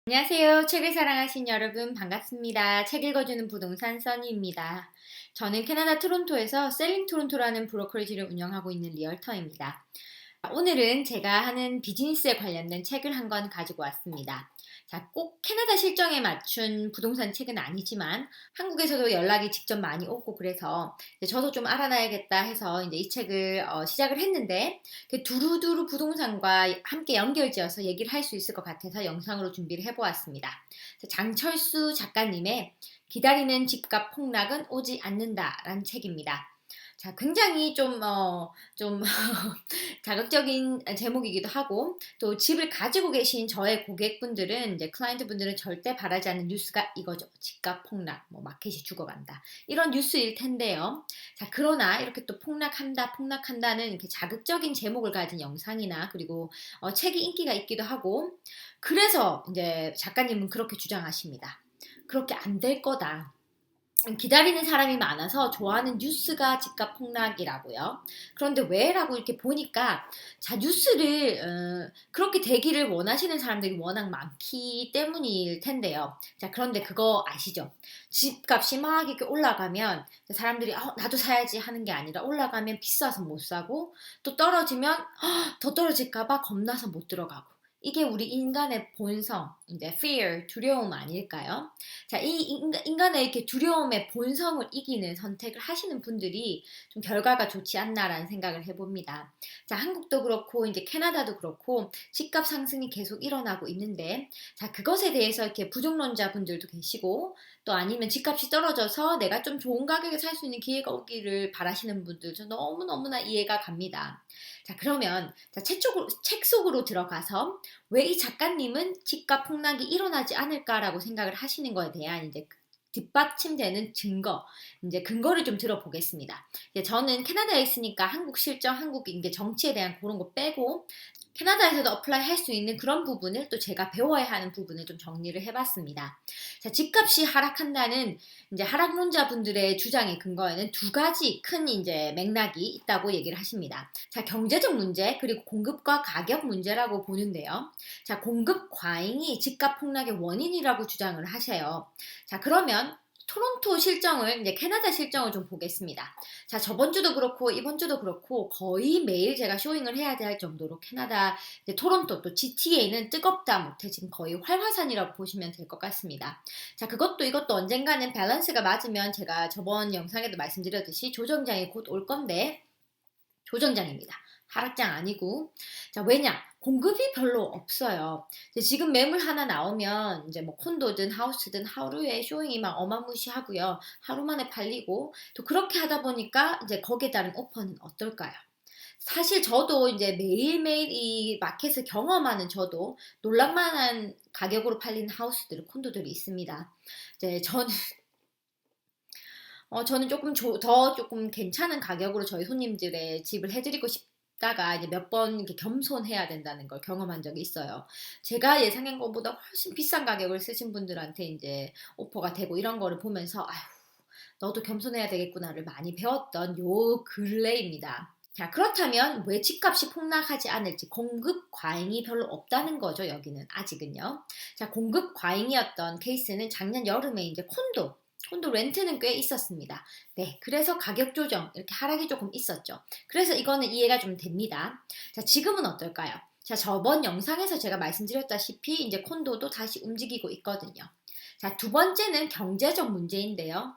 안녕하세요. 책을 사랑하신 여러분 반갑습니다. 책 읽어주는 부동산 써니입니다. 저는 캐나다 토론토에서 셀링 토론토라는 브로커리지를 운영하고 있는 리얼터입니다. 오늘은 제가 하는 비즈니스에 관련된 책을 한 권 가지고 왔습니다. 자, 꼭 캐나다 실정에 맞춘 부동산 책은 아니지만 한국에서도 연락이 직접 많이 오고 그래서 저도 좀 알아놔야겠다 해서 이제 이 책을 시작을 했는데 두루두루 부동산과 함께 연결지어서 얘기를 할 수 있을 것 같아서 영상으로 준비를 해보았습니다. 장철수 작가님의 기다리는 집값 폭락은 오지 않는다라는 책입니다. 자, 굉장히 좀 자극적인 제목이기도 하고, 또 집을 가지고 계신 저의 고객분들은, 이제 클라이언트 분들은 절대 바라지 않는 뉴스가 이거죠. 집값 폭락, 마켓이 죽어간다. 이런 뉴스일 텐데요. 자, 그러나 이렇게 또 폭락한다는 이렇게 자극적인 제목을 가진 영상이나, 그리고 책이 인기가 있기도 하고, 그래서 이제 작가님은 그렇게 주장하십니다. 그렇게 안 될 거다. 기다리는 사람이 많아서 좋아하는 뉴스가 집값 폭락이라고요. 그런데 왜? 라고 이렇게 보니까 자 뉴스를 그렇게 되기를 원하시는 사람들이 워낙 많기 때문일 텐데요. 자 그런데 그거 아시죠? 집값이 막 이렇게 올라가면 사람들이 나도 사야지 하는 게 아니라 올라가면 비싸서 못 사고 또 떨어지면 더 떨어질까 봐 겁나서 못 들어가고 이게 우리 인간의 본성, 이제 fear, 두려움 아닐까요? 자, 이 인간의 이렇게 두려움의 본성을 이기는 선택을 하시는 분들이 좀 결과가 좋지 않나라는 생각을 해봅니다. 자, 한국도 그렇고, 이제 캐나다도 그렇고, 집값 상승이 계속 일어나고 있는데, 자, 그것에 대해서 이렇게 부정론자 분들도 계시고, 또 아니면 집값이 떨어져서 내가 좀 좋은 가격에 살 수 있는 기회가 오기를 바라시는 분들도 너무너무나 이해가 갑니다. 자, 그러면, 자, 책 속으로 들어가서, 왜 이 작가님은 집값 폭락이 일어나지 않을까라고 생각을 하시는 거에 대한 이제 뒷받침되는 증거, 이제 근거를 좀 들어보겠습니다. 이제 저는 캐나다에 있으니까 한국 실정, 한국 이제 정치에 대한 그런 거 빼고 캐나다에서도 어플라이 할 수 있는 그런 부분을 또 제가 배워야 하는 부분을 좀 정리를 해봤습니다. 자, 집값이 하락한다는 이제 하락론자 분들의 주장의 근거에는 두 가지 큰 이제 맥락이 있다고 얘기를 하십니다. 자, 경제적 문제 그리고 공급과 가격 문제라고 보는데요. 자, 공급 과잉이 집값 폭락의 원인이라고 주장을 하세요. 자, 그러면 토론토 실정을 이제 캐나다 실정을 좀 보겠습니다. 자, 저번 주도 그렇고 이번 주도 그렇고 거의 매일 제가 쇼잉을 해야 될 정도로 캐나다 이제 토론토 또 GTA는 뜨겁다 못해 지금 거의 활화산이라고 보시면 될 것 같습니다. 자, 그것도 이것도 언젠가는 밸런스가 맞으면 제가 저번 영상에도 말씀드렸듯이 조정장이 곧 올 건데 조정장입니다. 하락장 아니고. 자, 왜냐? 공급이 별로 없어요. 지금 매물 하나 나오면 이제 뭐 콘도든 하우스든 하루에 쇼잉이 막 어마무시하고요. 하루 만에 팔리고 또 그렇게 하다 보니까 이제 거기에 따른 오퍼는 어떨까요? 사실 저도 이제 매일매일 이 마켓을 경험하는 저도 놀랄만한 가격으로 팔리는 하우스들, 콘도들이 있습니다. 이제 저는 더 조금 괜찮은 가격으로 저희 손님들의 집을 해드리고 싶다가 이제 몇 번 이렇게 겸손해야 된다는 걸 경험한 적이 있어요. 제가 예상한 것보다 훨씬 비싼 가격을 쓰신 분들한테 이제 오퍼가 되고 이런 거를 보면서 아휴, 너도 겸손해야 되겠구나를 많이 배웠던 요 근래입니다. 자, 그렇다면 왜 집값이 폭락하지 않을지 공급 과잉이 별로 없다는 거죠, 여기는 아직은요. 자, 공급 과잉이었던 케이스는 작년 여름에 이제 콘도 렌트는 꽤 있었습니다. 네, 그래서 가격 조정, 이렇게 하락이 조금 있었죠. 그래서 이거는 이해가 좀 됩니다. 자, 지금은 어떨까요? 자, 저번 영상에서 제가 말씀드렸다시피 이제 콘도도 다시 움직이고 있거든요. 자, 두 번째는 경제적 문제인데요.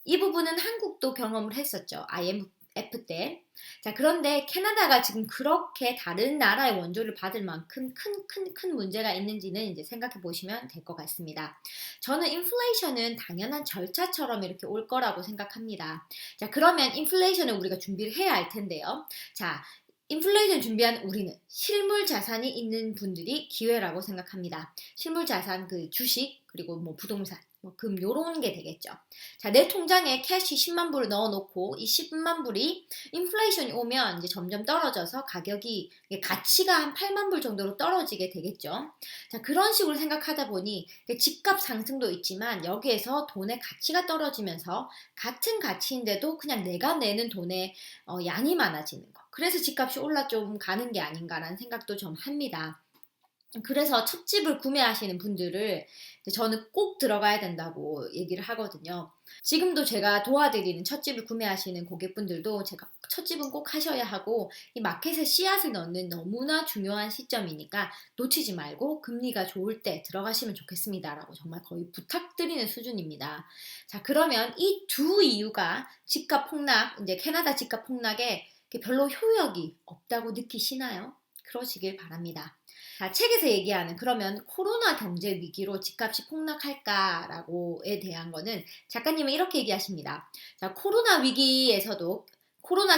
이 부분은 한국도 경험을 했었죠. IMF 때. 자, 그런데 캐나다가 지금 그렇게 다른 나라의 원조를 받을 만큼 큰 문제가 있는지는 이제 생각해 보시면 될 것 같습니다. 저는 인플레이션은 당연한 절차처럼 이렇게 올 거라고 생각합니다. 자, 그러면 인플레이션을 우리가 준비를 해야 할 텐데요. 자, 인플레이션 준비한 우리는 실물 자산이 있는 분들이 기회라고 생각합니다. 실물 자산, 그 주식, 그리고 뭐 부동산, 금 요런 게 되겠죠. 자, 내 통장에 캐시 10만 불을 넣어놓고 이 10만 불이 인플레이션이 오면 이제 점점 떨어져서 가격이 가치가 한 8만 불 정도로 떨어지게 되겠죠. 자, 그런 식으로 생각하다 보니 집값 상승도 있지만 여기에서 돈의 가치가 떨어지면서 같은 가치인데도 그냥 내가 내는 돈의 양이 많아지는 거. 그래서 집값이 올라 좀 가는 게 아닌가라는 생각도 좀 합니다. 그래서 첫 집을 구매하시는 분들을 저는 꼭 들어가야 된다고 얘기를 하거든요. 지금도 제가 도와드리는 첫 집을 구매하시는 고객분들도 제가 첫 집은 꼭 하셔야 하고 이 마켓에 씨앗을 넣는 너무나 중요한 시점이니까 놓치지 말고 금리가 좋을 때 들어가시면 좋겠습니다라고 정말 거의 부탁드리는 수준입니다. 자, 그러면 이 두 이유가 집값 폭락, 이제 캐나다 집값 폭락에 별로 효력이 없다고 느끼시나요? 그러시길 바랍니다. 자, 책에서 얘기하는 그러면 코로나 경제 위기로 집값이 폭락할까라고에 대한 거는 작가님은 이렇게 얘기하십니다. 자, 코로나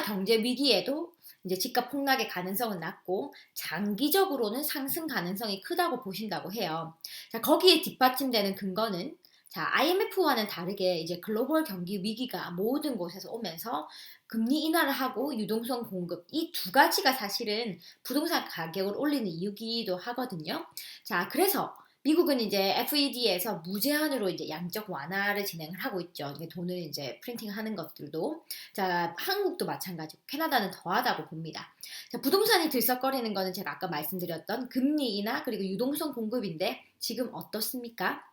경제 위기에도 이제 집값 폭락의 가능성은 낮고 장기적으로는 상승 가능성이 크다고 보신다고 해요. 자, 거기에 뒷받침되는 근거는 자, IMF와는 다르게 이제 글로벌 경기 위기가 모든 곳에서 오면서 금리 인하를 하고 유동성 공급 이 두 가지가 사실은 부동산 가격을 올리는 이유기도 하거든요. 자, 그래서 미국은 이제 FED에서 무제한으로 이제 양적 완화를 진행을 하고 있죠. 이게 돈을 이제 프린팅하는 것들도. 자, 한국도 마찬가지고 캐나다는 더하다고 봅니다. 자, 부동산이 들썩거리는 거는 제가 아까 말씀드렸던 금리 인하 그리고 유동성 공급인데 지금 어떻습니까?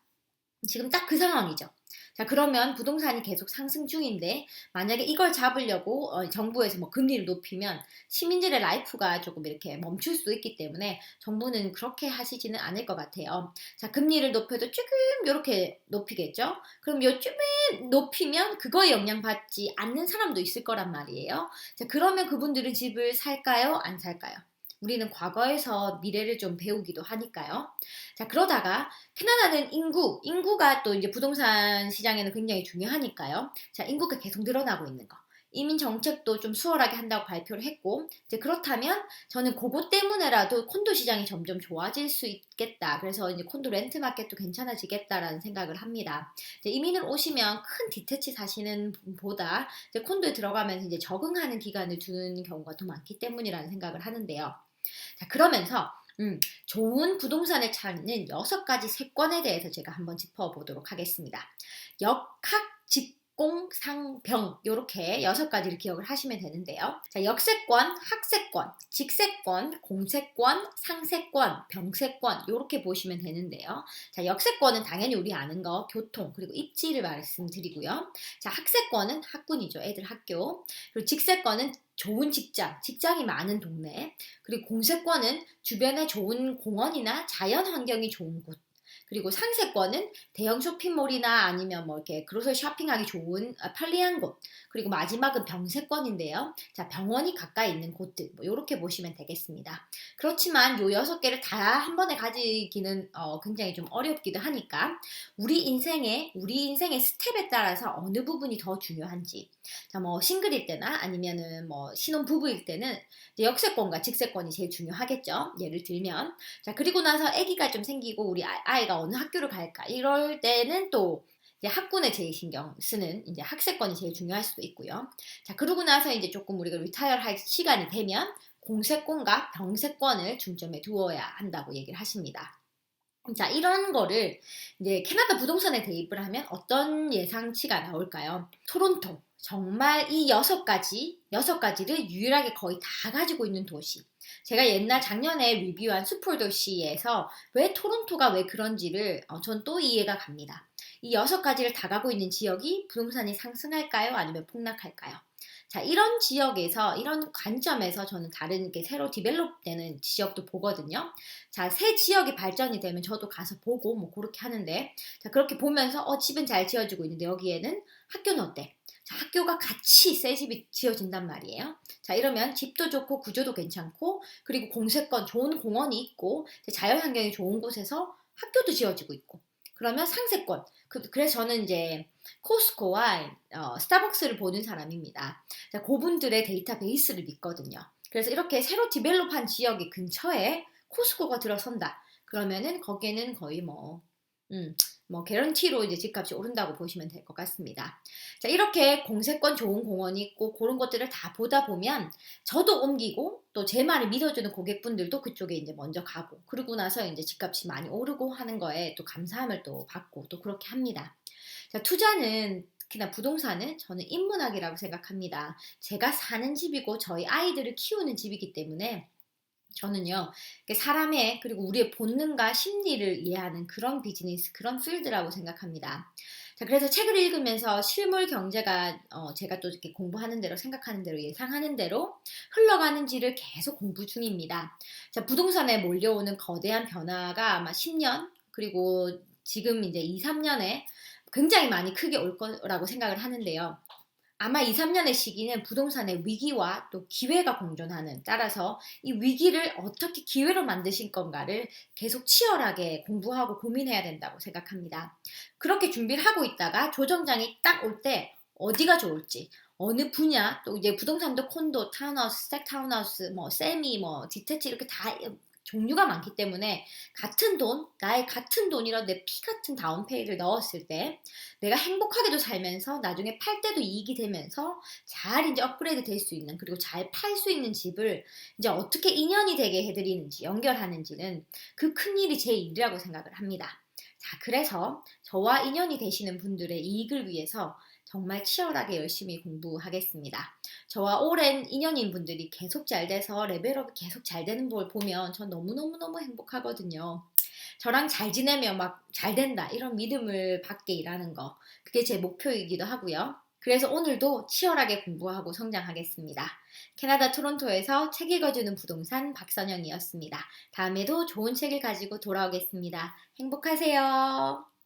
지금 딱 그 상황이죠. 자, 그러면 부동산이 계속 상승 중인데 만약에 이걸 잡으려고 정부에서 뭐 금리를 높이면 시민들의 라이프가 조금 이렇게 멈출 수 있기 때문에 정부는 그렇게 하시지는 않을 것 같아요. 자, 금리를 높여도 조금 이렇게 높이겠죠? 그럼 요쯤에 높이면 그거에 영향받지 않는 사람도 있을 거란 말이에요. 자, 그러면 그분들은 집을 살까요? 안 살까요? 우리는 과거에서 미래를 좀 배우기도 하니까요. 자, 그러다가 캐나다는 인구가 또 이제 부동산 시장에는 굉장히 중요하니까요. 자, 인구가 계속 늘어나고 있는 거. 이민 정책도 좀 수월하게 한다고 발표를 했고, 이제 그렇다면 저는 그것 때문에라도 콘도 시장이 점점 좋아질 수 있겠다. 그래서 이제 콘도 렌트 마켓도 괜찮아지겠다라는 생각을 합니다. 이제 이민을 오시면 큰 디테치 사시는 분보다 이제 콘도에 들어가면서 이제 적응하는 기간을 두는 경우가 더 많기 때문이라는 생각을 하는데요. 자, 그러면서 좋은 부동산을 찾는 6가지 세권에 대해서 제가 한번 짚어보도록 하겠습니다. 역학, 직공, 상병 이렇게 6가지를 기억을 하시면 되는데요. 자, 역세권, 학세권, 직세권, 공세권, 상세권, 병세권 이렇게 보시면 되는데요. 자, 역세권은 당연히 우리 아는 거 교통 그리고 입지를 말씀드리고요. 자, 학세권은 학군이죠. 애들 학교. 그리고 직세권은 좋은 직장이 많은 동네, 그리고 공세권은 주변에 좋은 공원이나 자연 환경이 좋은 곳, 그리고 상세권은 대형 쇼핑몰이나 아니면 뭐 이렇게 그로서 쇼핑하기 좋은 편리한 곳, 그리고 마지막은 병세권인데요. 자, 병원이 가까이 있는 곳들, 뭐 이렇게 보시면 되겠습니다. 그렇지만 요 6개를 다 한 번에 가지기는 굉장히 좀 어렵기도 하니까 우리 인생의 스텝에 따라서 어느 부분이 더 중요한지, 자, 뭐 싱글일 때나 아니면은 뭐 신혼 부부일 때는 이제 역세권과 직세권이 제일 중요하겠죠. 예를 들면, 자, 그리고 나서 아기가 좀 생기고 우리 아이가 어느 학교를 갈까 이럴 때는 또 이제 학군에 제일 신경 쓰는 이제 학세권이 제일 중요할 수도 있고요. 자, 그러고 나서 이제 조금 우리가 리타이어 할 시간이 되면 공세권과 병세권을 중점에 두어야 한다고 얘기를 하십니다. 자, 이런 거를 이제 캐나다 부동산에 대입을 하면 어떤 예상치가 나올까요? 토론토. 정말 이 6가지를 유일하게 거의 다 가지고 있는 도시. 제가 작년에 리뷰한 수풀 도시에서 왜 토론토가 왜 그런지를 전 또 이해가 갑니다. 이 6가지를 다 가고 있는 지역이 부동산이 상승할까요? 아니면 폭락할까요? 자, 이런 지역에서, 이런 관점에서 저는 다른 이렇게 새로 디벨롭되는 지역도 보거든요. 자, 새 지역이 발전이 되면 저도 가서 보고 뭐 그렇게 하는데, 자, 그렇게 보면서 집은 잘 지어지고 있는데 여기에는 학교는 어때? 자, 학교가 같이 새 집이 지어진단 말이에요. 자, 이러면 집도 좋고 구조도 괜찮고 그리고 공세권 좋은 공원이 있고 자연 환경이 좋은 곳에서 학교도 지어지고 있고 그러면 상세권 그래서 저는 이제 코스코와 스타벅스를 보는 사람입니다. 자, 그분들의 데이터베이스를 믿거든요. 그래서 이렇게 새로 디벨롭한 지역의 근처에 코스코가 들어선다. 그러면은 거기에는 거의 뭐 개런티로 이제 집값이 오른다고 보시면 될 것 같습니다. 자, 이렇게 공세권 좋은 공원이 있고 그런 것들을 다 보다 보면 저도 옮기고 또 제 말을 믿어주는 고객분들도 그쪽에 이제 먼저 가고 그러고 나서 이제 집값이 많이 오르고 하는 거에 또 감사함을 또 받고 또 그렇게 합니다. 자, 투자는 특히나 부동산은 저는 인문학이라고 생각합니다. 제가 사는 집이고 저희 아이들을 키우는 집이기 때문에 저는요, 사람의 그리고 우리의 본능과 심리를 이해하는 그런 비즈니스, 그런 필드라고 생각합니다. 자, 그래서 책을 읽으면서 실물 경제가 제가 또 이렇게 공부하는 대로 생각하는 대로 예상하는 대로 흘러가는지를 계속 공부 중입니다. 자, 부동산에 몰려오는 거대한 변화가 아마 10년 그리고 지금 이제 2, 3년에 굉장히 많이 크게 올 거라고 생각을 하는데요. 아마 2, 3년의 시기는 부동산의 위기와 또 기회가 공존하는 따라서 이 위기를 어떻게 기회로 만드실 건가를 계속 치열하게 공부하고 고민해야 된다고 생각합니다. 그렇게 준비를 하고 있다가 조정장이 딱 올 때 어디가 좋을지 어느 분야 또 이제 부동산도 콘도, 타운하우스, 스택 타운하우스, 뭐 세미, 뭐 디테치 이렇게 다 종류가 많기 때문에 같은 돈, 나의 같은 돈이라 내 피 같은 다운페이를 넣었을 때 내가 행복하게도 살면서 나중에 팔 때도 이익이 되면서 잘 이제 업그레이드 될 수 있는 그리고 잘 팔 수 있는 집을 이제 어떻게 인연이 되게 해드리는지 연결하는지는 그 큰 일이 제 일이라고 생각을 합니다. 자, 그래서 저와 인연이 되시는 분들의 이익을 위해서 정말 치열하게 열심히 공부하겠습니다. 저와 오랜 인연인 분들이 계속 잘 돼서 레벨업이 계속 잘 되는 걸 보면 전 너무너무너무 행복하거든요. 저랑 잘 지내면 막 잘 된다 이런 믿음을 받게 일하는 거 그게 제 목표이기도 하고요. 그래서 오늘도 치열하게 공부하고 성장하겠습니다. 캐나다 토론토에서 책 읽어주는 부동산 박선영이었습니다. 다음에도 좋은 책을 가지고 돌아오겠습니다. 행복하세요.